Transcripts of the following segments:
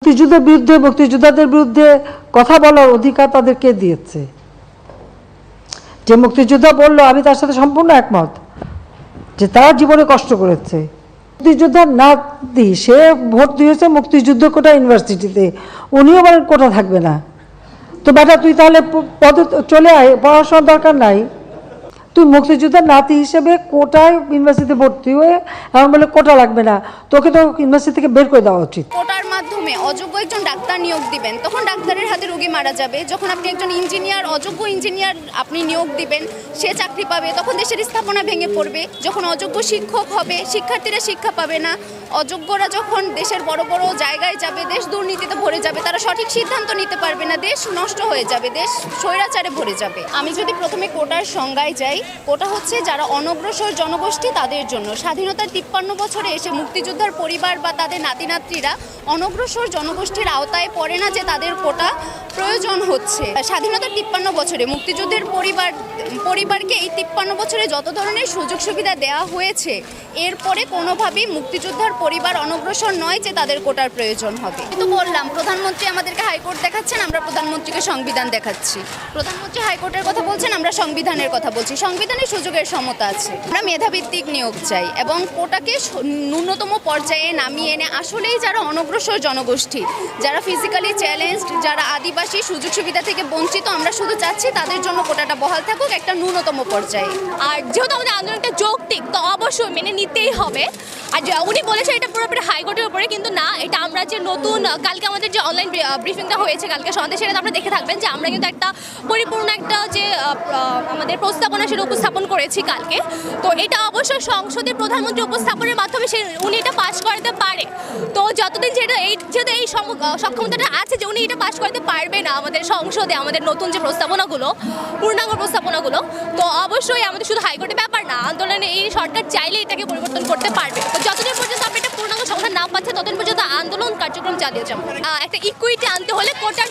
মুক্তিযুদ্ধের বিরুদ্ধে মুক্তিযোদ্ধাদের বিরুদ্ধে কথা বলার অধিকার তাদেরকে দিয়েছে। যে মুক্তিযোদ্ধা বলল, আমি তার সাথে সম্পূর্ণ একমত যে তারা জীবনে কষ্ট করেছে। মুক্তিযোদ্ধার নাতি সে ভোট দিয়েছে মুক্তিযুদ্ধ কোটা ইউনিভার্সিটিতে, উনিও বলেন কোটা থাকবে না। তো বেটা তুই তাহলে পদে চলে আয়, পড়াশোনার দরকার নাই। তুই মুক্তিযোদ্ধার নাতি হিসেবে কোটায় ইউনিভার্সিটিতে ভর্তি হয়ে এমন বলে কোটা লাগবে না, তোকে তো ইউনিভার্সিটি থেকে বের করে দেওয়া উচিত। কোটার মাধ্যমে অযোগ্য একজন ডাক্তার নিয়োগ দিবেন, তখন ডাক্তারের হাতে রোগী মারা যাবে। যখন আপনি একজন ইঞ্জিনিয়ার, অযোগ্য ইঞ্জিনিয়ার আপনি নিয়োগ দিবেন, সে চাকরি পাবে, তখন দেশের স্থাপনা ভেঙে পড়বে। যখন অযোগ্য শিক্ষক হবে, শিক্ষার্থীরা শিক্ষা পাবে না। অযোগ্যরা যখন দেশের বড় বড় জায়গায় যাবে, দেশ দুর্নীতিতে ভরে যাবে, তারা সঠিক সিদ্ধান্ত নিতে পারবে না, দেশ নষ্ট হয়ে যাবে, দেশ স্বৈরাচারে ভরে যাবে। আমি যদি প্রথমে কোটার সংজ্ঞায় যাই, কোটা হচ্ছে যারা অনগ্রসর জনগোষ্ঠী তাদের জন্য। স্বাধীনতার 53 বছরে এসে মুক্তিযোদ্ধার পরিবার বা তাদের নাতি নাতনিরা অনগ্রসর জনগোষ্ঠীর আওতায় পড়ে না যে তাদের কোটা প্রয়োজন হচ্ছে। স্বাধীনতার 53 বছরে মুক্তিযুদ্ধের পরিবারকে এই 53 বছরে যত ধরনের সুযোগ সুবিধা দেওয়া হয়েছে, এরপরে কোনোভাবেই মুক্তিযোদ্ধার পরিবার অনগ্রসর নয় যে তাদের কোটার প্রয়োজন হবে। কিন্তু বললাম, প্রধানমন্ত্রী আমাদেরকে হাইকোর্ট দেখাচ্ছেন, আমরা প্রধানমন্ত্রীকে সংবিধান দেখাচ্ছি। প্রধানমন্ত্রী হাইকোর্টের কথা বলছেন, আমরা সংবিধানের কথা বলছি। সংবিধানে সুযোগের সমতা আছে। আমরা মেধাভিত্তিক নিয়োগ চাই এবং কোটাকে ন্যূনতম পর্যায়ে নামিয়ে এনে আসলেই যারা অনগ্রসর জনগোষ্ঠী, যারা ফিজিক্যালি চ্যালেঞ্জড, যারা আদিবাসী, সুযোগ সুবিধা থেকে বঞ্চিত, আমরা শুধু চাচ্ছি তাদের জন্য কোটাটা বহাল থাকুক একটা ন্যূনতম পর্যায়ে। আর যেহেতু আমাদের আন্দোলনটা যৌক্তিক, তো অবশ্যই মেনে নিতেই হবে। আর উনি বলেছে এটা পুরোপুরি হাইকোর্টের উপরে, কিন্তু না, এটা আমরা যে নতুন কালকে আমাদের যে অনলাইন ব্রিফিংটা হয়েছে কালকে সন্ধ্যে, সেটা আপনারা দেখে থাকবেন যে আমরা কিন্তু একটা পরিপূর্ণ একটা যে আমাদের প্রস্তাবনা সেটা উপস্থাপন করেছি কালকে। তো এটা অবশ্যই সংসদে প্রধানমন্ত্রী উপস্থাপনের মাধ্যমে উনি এটা পাশ করাতে পারে। তো যতদিন যেহেতু এই সক্ষমতাটা আছে যে উনি এটা পাশ করতে পারবে না আমাদের সংসদে, আমাদের নতুন যে প্রস্তাবনাগুলো, পূর্ণাঙ্গ প্রস্তাবনাগুলো, তো অবশ্যই আমাদের শুধু হাইকোর্টের ব্যাপার না, আন্দোলনে এই সরকার চাইলে এটাকে পরিবর্তন করতে পারবে। তো যতদিন পর্যন্ত আমরা এটা পূর্ণাঙ্গ সমাধান না পাচ্ছে, ততদিন পর্যন্ত আন্দোলন কার্যক্রম চালিয়ে যাবো। একটা ইকুইটি আনতে হলে কোটার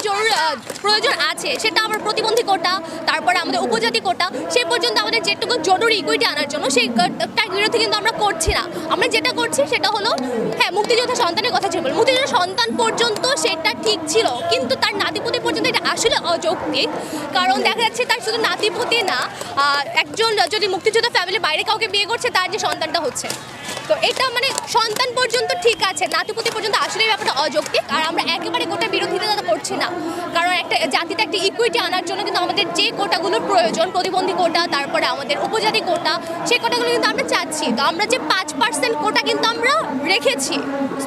প্রয়োজন আছে, সেটা আমরা প্রতিবন্ধী কোটা, তারপরে আমাদের উপজাতি কোটা, সেই পর্যন্ত আমাদের যেটুকু জরুরি ইকুইটি আনার জন্য সেইটার বিরোধী কিন্তু আমরা করছি না। আমরা যেটা করছি সেটা হলো, হ্যাঁ, মুক্তিযোদ্ধা সন্তানের কথা ছিল, মুক্তিযোদ্ধা সন্তান পর্যন্ত সেটা ঠিক ছিল, কিন্তু তার নাতিপুতি পর্যন্ত এটা আসলে অযৌক্তিক। কারণ দেখা যাচ্ছে তার শুধু নাতিপুতি না, একজন যদি মুক্তিযোদ্ধা ফ্যামিলির বাইরে কাউকে বিয়ে করছে, তার যে সন্তানটা হচ্ছে, তো এটা মানে সন্তান পর্যন্ত ঠিক আছে, নাতিপুতি পর্যন্ত আসলে ব্যাপারটা অযৌক্তিক। আর আমরা একেবারে কোটা বিরোধিতা করছি না, কারণ একটা জাতিতে একটা ইকুইটি আনার জন্য কিন্তু আমাদের যে কোটাগুলোর প্রয়োজন, প্রতিবন্ধী কোটা, তারপরে আমাদের উপজাতি কোটা, সেই কোটাগুলো কিন্তু আমরা চাচ্ছি। তো আমরা যে 5% কোটা কিন্তু আমরা রেখেছি,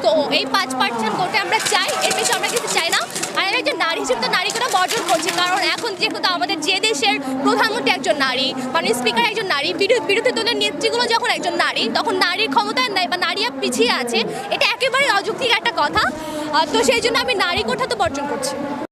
তো এই 5% কোটা আমরা চাই, এর বেশি আমরা কিন্তু চাই না। আর আমি একজন নারী হিসেবে তো নারী কোটা বর্জন করছি, কারণ এখন যেহেতু আমাদের যে দেশের প্রধানমন্ত্রী একজন নারী, মানে স্পিকার একজন নারী, বিরোধী দলের নেত্রীগুলো যখন একজন নারী, তখন নারীর ক্ষমতা নেই বা নারী পিছিয়ে আছে, এটা একেবারে অযৌক্তিক একটা কথা। তো সেই জন্য আমি নারী কোটা তো বর্জন করছি।